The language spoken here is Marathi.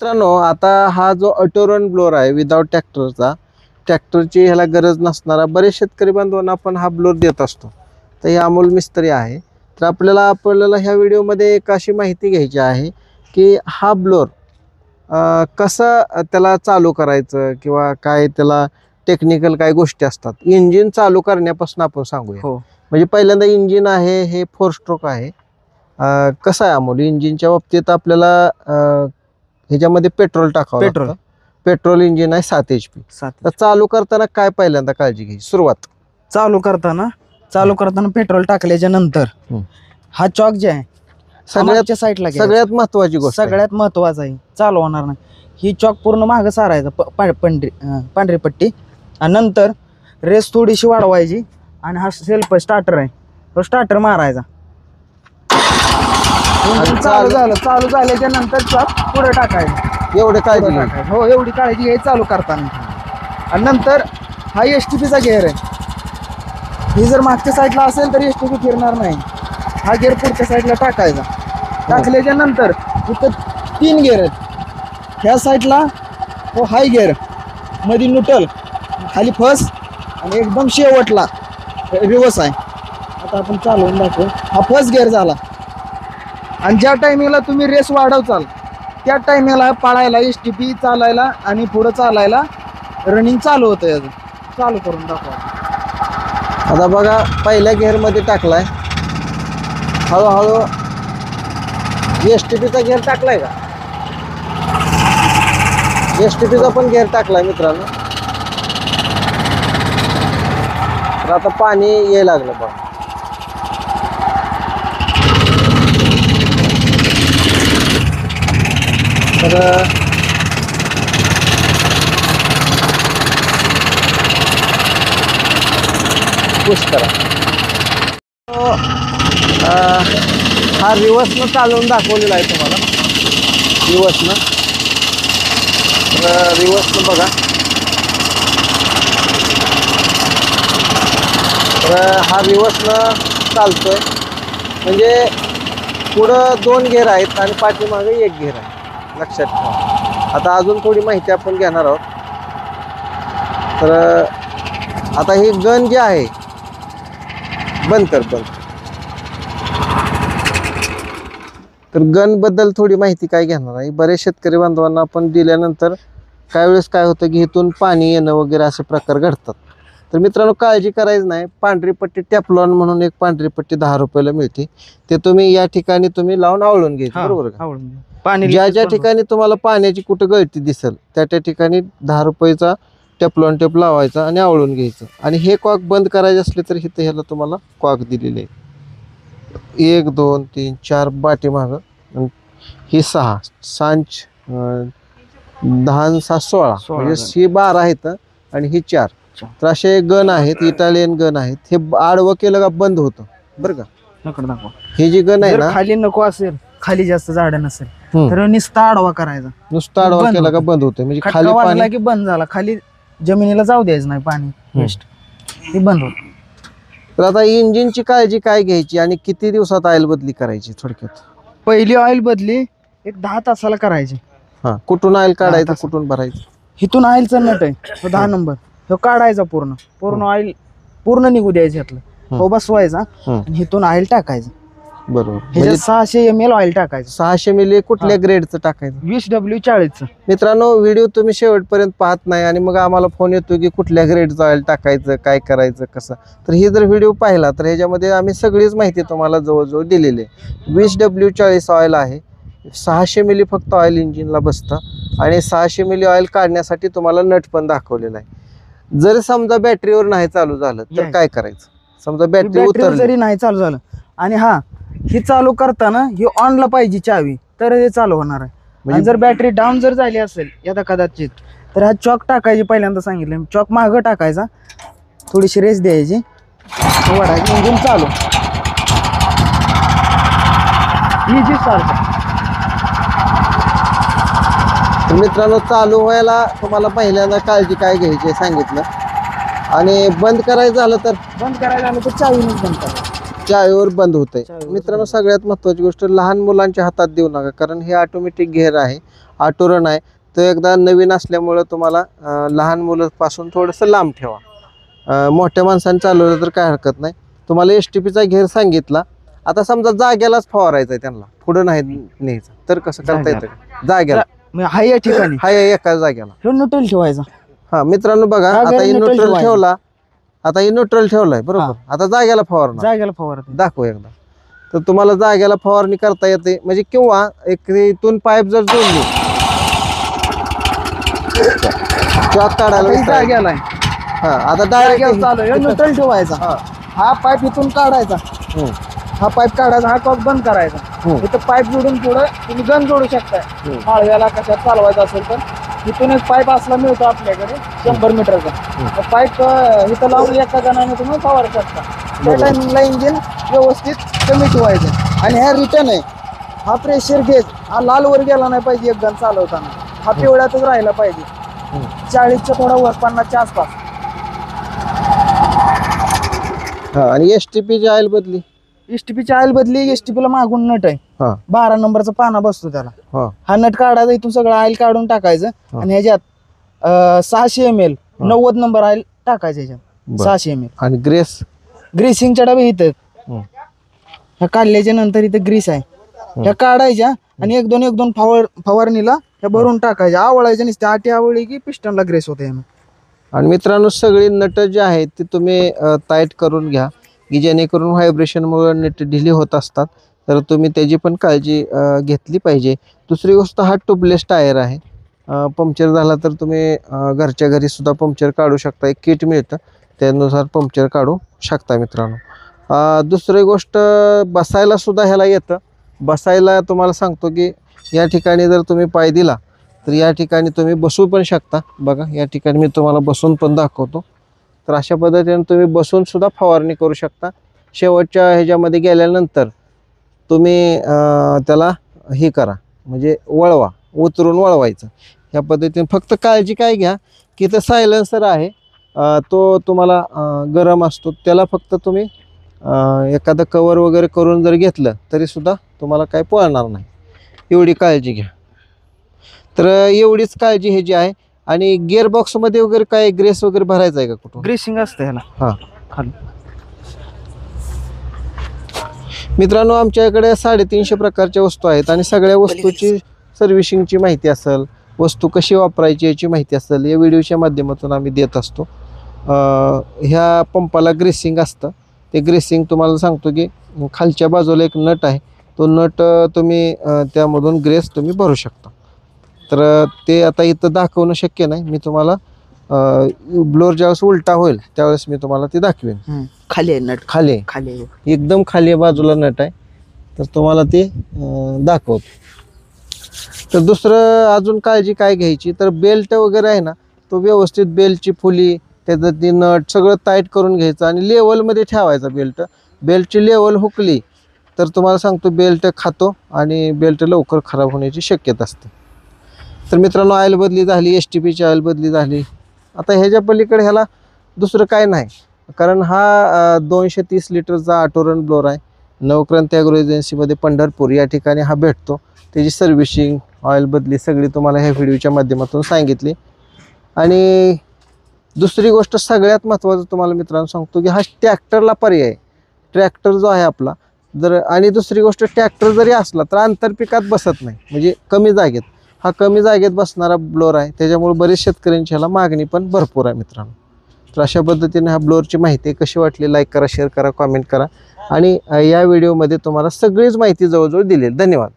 मित्रांनो, आता हा जो ऑटो रन ब्लोअर आहे विदाउट ट्रॅक्टरची ह्याला गरज नसणारा बरेच शेतकरी बांधवांना आपण हा ब्लोअर देत असतो. तर हे अमोल मिस्त्री आहे. तर आपल्याला ह्या व्हिडिओमध्ये एक अशी माहिती घ्यायची आहे की हा ब्लोअर कसं त्याला चालू करायचं किंवा काय त्याला टेक्निकल काय गोष्टी असतात. इंजिन चालू करण्यापासून आपण सांगूया. म्हणजे पहिल्यांदा इंजिन आहे हे 4 स्ट्रोक आहे. कसं आहे अमोल, इंजिनच्या बाबतीत आपल्याला ह्याच्यामध्ये पेट्रोल टाकावं लागतं. पेट्रोल इंजिन आहे 7 HP. तर चालू करताना काय पहिल्यांदा काळजी घ्यायची? सुरुवात चालू करताना पेट्रोल टाकल्याच्या नंतर हा चॉक जे आहे सगळ्याच्या साईडला सगळ्यात महत्वाची गोष्ट, सगळ्यात महत्वाचा आहे, चालू होणार नाही. ही चॉक पूर्ण मागं सारायचा पांढरी पट्टी आणि नंतर रेस थोडीशी वाढवायची आणि हा सेल्फ स्टार्टर आहे तो स्टार्टर मारायचा. चालू झाल्याच्या नंतर चॉक पुढे टाकायचं. एवढे काळजी घ्यायची. हो, एवढी काळजी घ्यायची चालू करताना. आणि नंतर हा STPचा गेअर आहे. ही जर मागच्या साईडला असेल तर STP फिरणार नाही. हा गेअर पुढच्या साईडला टाकायचा. टाकल्याच्या नंतर इथं 3 गेअर आहेत. ह्या साईडला हो हाय गेअर, मध्ये न्यूट्रल, खाली फर्स्ट आणि एकदम शेवटला रिवर्स आहे. आता आपण चालवून दाखवू. हा फर्स्ट गेअर झाला. आणि ज्या टायमिंगला तुम्ही रेस वाढवचाल त्या टायमिंगला पळायला STP चालायला आणि पुढं चालायला रनिंग चालू होतं. याचं चालू करून दाखवा. आता बघा, पहिल्या गेअरमध्ये टाकलाय, हळूहळू STPचा गेअर टाकलाय का? STPचा पण गेअर टाकलाय मित्रांनो. तर आता पाणी यायला लागलं बघा. तर पुश करा. हा रिवर्सनं चालवून दाखवलेला आहे तुम्हाला. रिवर्सनं बघा. तर हा रिवर्सनं चालतोय. म्हणजे पुढं 2 गेअर आहेत आणि पाठीमागे 1 गेअर आहे, लक्षात ठेवा. आता अजून थोडी माहिती आपण घेणार आहोत. तर आता ही गन जे आहे, बंद कर. तर गन बद्दल थोडी माहिती काय घेणार आहे. बरेच शेतकरी बांधवांना आपण दिल्यानंतर काही वेळेस काय होतं की इथून पाणी येणं वगैरे असे प्रकार घडतात. तर मित्रांनो, काळजी करायची नाही. पांढरी पट्टी टॅफ्लॉन म्हणून एक पांढरी पट्टी 10 रुपयाला मिळते. ते तुम्ही या ठिकाणी तुम्ही लावून आवळून घ्यायची, बरोबर का? ज्या ठिकाणी तुम्हाला पाण्याची कुठं गळती दिसेल त्या ठिकाणी 10 रुपयाचा टॅफ्लॉन टेप लावायचा आणि आवळून घ्यायचं. आणि हे कॉक बंद करायचे असले तर इथं ह्याला तुम्हाला कॉक दिलेले आहे. 1 2 3 4 पाठीमागं, ही 6 सांच 10 7 16 म्हणजे ही 12 आहेत आणि ही 4. तर असे गन आहेत, इटालियन गन आहेत. हे आडवं केलं का बंद होतं, बरं का? ही जी गन आहे ना, खाली नको असेल, खाली जास्त झाड नसेल तर नुसता आडवा करायचा. नुसता आडवा केला का बंद होतं. म्हणजे खाली पाणी की बंद झाला, खाली जमिनीला जाऊ द्यायचं नाही पाणी वेस्ट, हे बंद होत. तर आता इंजिनची काळजी काय घ्यायची आणि किती दिवसात ऑइल बदली करायची? थोडक्यात पहिली ऑइल बदली एक 10 तासाला करायची. कुठून ऑइल काढायचं, कुठून भरायचं? इथून ऑइलचा नट आहे तो 10 नंबर, तो काढायचा. पूर्ण ऑइल पूर्ण निघू द्यायचं यातलं, तो बसवायचा आणि इथून ऑइल टाकायचं. बरोबर. 600 ml ऑइल टाकायचं. 600 मिली कुठल्या ग्रेडचं टाकायचं? 20W40चं. मित्रांनो, व्हिडिओ तुम्ही शेवटपर्यंत पाहत नाही आणि मग आम्हाला फोन येतो की कुठल्या ग्रेडचं ऑइल टाकायचं, काय करायचं, कसं. तर ही जर व्हिडिओ पाहिला तर ह्याच्यामध्ये आम्ही सगळीच माहिती तुम्हाला जवळजवळ दिलेली आहे. 20W40 ऑइल आहे. 600 मिली फक्त ऑइल इंजिनला बसतं आणि 600 मिली ऑइल काढण्यासाठी तुम्हाला नट पण दाखवलेला आहे. जर समजा बॅटरीवर नाही चालू झालं तर काय करायचं? समजा बॅटरी उतरली जरी नाही चालू झालं आणि ही चालू करताना ही ऑनला पाहिजे चावी, तर हे चालू होणार आहे. म्हणजे जर बॅटरी डाऊन जर झाली असेल यदा कदाचित, तर हा चॉक टाकायची. पहिल्यांदा सांगितलं, चॉक मागं टाकायचा, थोडीशी रेस द्यायची, वाढायची, इंजिन चालू. इजी चालतं. मित्रांनो, चालू व्हायला तुम्हाला पहिल्यांदा काळजी काय घ्यायची सांगितलं. आणि बंद करायचं झालं तर चावीनेच बंद करायचं. चावीवर बंद होतंय. मित्रांनो, सगळ्यात महत्त्वाची गोष्ट, लहान मुलांच्या हातात देऊ नका, कारण हे ऑटोमॅटिक गिअर आहे. आटोरण आहे तो एकदा नवीन असल्यामुळं तुम्हाला लहान मुलांपासून थोडंसं लांब ठेवा. मोठ्या माणसांनी चालवलं तर काय हरकत नाही. तुम्हाला STPचा घेर सांगितला. आता समजा जाग्यालाच फवारायचा आहे त्यांना, पुढं नाही न्यायचं, तर कसं करता येतं? जाग्याला हा या ठिकाणी हा एका जाग्याला हे न्यूट्रल ठेवायचा. हा मित्रांनो बघा, हा आता घेर हे neutral न्यूट्रल ठेवायचा. ठेवला, आता हे न्यूट्रल ठेवलाय बरोबर. आता जाग्याला फवारणार, जागेला फवारते. दाखव एकदा. तर तुम्हाला जाग्याला फवारणी करता येते म्हणजे, किंवा एक इथून पाईप जर जोडली शॉक काढायला विसरायचं. जागेला आहे. हा आता जागेवर डायरेक्ट चालू आहे. न्यूट्रल ठेवायचा. हा पाईप इथून काढायचा, हा पाईप काढायचा, हा कॉक बंद करायचा. इथं पाईप जोडून पुढे तुम्ही गन जोडू शकताय. माळव्याला कशात चालवायचं असेल तर इथून एक पाईप असला मिळतो आपल्याकडे 100 मीटरचा. पाईप इथं लावून एका जणाने तुम्ही फवारू शकता. त्या टायमिंगला इंजिन व्यवस्थित कमी ठेवायचं. आणि हा रिटर्न आहे, हा प्रेशर गेज हा लाल वर गेला नाही पाहिजे एक गन चालवताना, हा पिवळ्यातच राहिला पाहिजे. 40च्या थोडा वर 50च्या आसपास. आणि STPची ऑइल बदली, STPची ऑइल बदली. STPला मागून नट आहे, 12 नंबरचा पाना बसतो त्याला. हा नट काढायचा, इथून सगळं ऑइल काढून टाकायचं आणि ह्याच्यात 600 ml 90 नंबर ऑइल टाकायचं ह्याच्यात 600 ml. आणि ग्रेस ग्रीसिंगच्या डबे इथं ह्या काढल्याच्या नंतर इथं ग्रीस आहे, ह्या काढायच्या आणि एक दोन फवारणीला ह्या भरून टाकायच्या. आवळायच्या नसते, आटी आवळी की पिस्टनला ग्रेस होते. आणि मित्रांनो सगळी नट जे आहेत ते तुम्ही टाईट करून घ्या, की जेणेकरून व्हायब्रेशनमुळे नट ढिली होत असतात, तर तुम्ही त्याची पण काळजी घेतली पाहिजे. दुसरी गोष्ट, हा ट्यूबलेस टायर आहे. पंक्चर झाला तर तुम्ही घरच्या घरी सुद्धा पंक्चर काढू शकता. एक किट मिळतं, त्यानुसार पंक्चर काढू शकता मित्रांनो. दुसरी गोष्ट, बसायला सुद्धा ह्याला येतं. बसायला तुम्हाला सांगतो की या ठिकाणी जर तुम्ही पाय दिला तर या ठिकाणी तुम्ही बसू पण शकता. बघा या ठिकाणी मी तुम्हाला बसून पण दाखवतो. तर अशा पद्धतीने तुम्ही बसून सुद्धा फवारणी करू शकता. शेवटच्या ह्याच्यामध्ये गेल्यानंतर तुम्ही त्याला हे करा, म्हणजे वळवा, उतरून वळवायचं. ह्या पद्धतीने फक्त काळजी काय घ्या की ते सायलेन्सर आहे तो तुम्हाला गरम असतो, त्याला फक्त तुम्ही एखादं कवर वगैरे करून जर घेतलं तरीसुद्धा तुम्हाला काय पळणार नाही. एवढी काळजी घ्या. तर एवढीच काळजी हे जी आहे. आणि गिअरबॉक्समध्ये वगैरे काय ग्रेस वगैरे भरायचं आहे का कुठून? ग्रीसिंग असतं ह्याला. हां खाली मित्रांनो आमच्याकडे 350 प्रकारच्या वस्तू आहेत आणि सगळ्या वस्तूची सर्व्हिसिंगची माहिती असेल, वस्तू कशी वापरायची याची माहिती असेल, या व्हिडिओच्या माध्यमातून आम्ही देत असतो. ह्या पंपाला ग्रेसिंग असतं. ते ग्रेसिंग तुम्हाला सांगतो की खालच्या बाजूला एक नट आहे, तो नट तुम्ही त्यामधून ग्रेस तुम्ही भरू शकता. तर ते आता इथं दाखवणं शक्य नाही, मी तुम्हाला ब्लोअर ज्यावेळेस उलटा होईल त्यावेळेस मी तुम्हाला ते दाखवेन. खाली आहे नट, खाली खाली एकदम खाली बाजूला नट आहे, तर तुम्हाला ते दाखवतो. तर दुसरं अजून काळजी काय घ्यायची, तर बेल्ट वगैरे आहे ना, तो व्यवस्थित बेल्टची फुली त्याचं ती नट सगळं टाईट करून घ्यायचं आणि लेवलमध्ये ठेवायचा. बेल्टची लेवल हुकली तर तुम्हाला सांगतो बेल्ट खातो आणि बेल्ट लवकर खराब होण्याची शक्यता असते. तर मित्रांनो ऑइल बदली झाली, STPची ऑइल बदली झाली. आता ह्याच्या पलीकडे ह्याला दुसरं काय नाही, कारण हा 230 लिटरचा आटोरन ब्लोअर आहे. नवक्रांती ॲग्रो एजन्सीमध्ये पंढरपूर या ठिकाणी हा भेटतो. त्याची सर्व्हिसिंग, ऑइल बदली सगळी तुम्हाला ह्या व्हिडिओच्या माध्यमातून सांगितली. आणि दुसरी गोष्ट सगळ्यात महत्त्वाचं तुम्हाला मित्रांनो सांगतो की हा ट्रॅक्टरला पर्याय आहे. ट्रॅक्टर जो आहे आपला जर, आणि दुसरी गोष्ट ट्रॅक्टर जरी असला तर आंतरपिकात बसत नाही, म्हणजे कमी जागेत. हा कमी जागेत बसणारा ब्लोअर आहे, त्याच्यामुळे बरेच शेतकऱ्यांची ह्याला मागणी पण भरपूर आहे मित्रांनो. तर अशा पद्धतीने ह्या ब्लोअरची माहिती कशी वाटली, लाईक करा, शेअर करा, कॉमेंट करा. आणि या व्हिडिओमध्ये तुम्हाला सगळीच माहिती जवळजवळ दिली. धन्यवाद.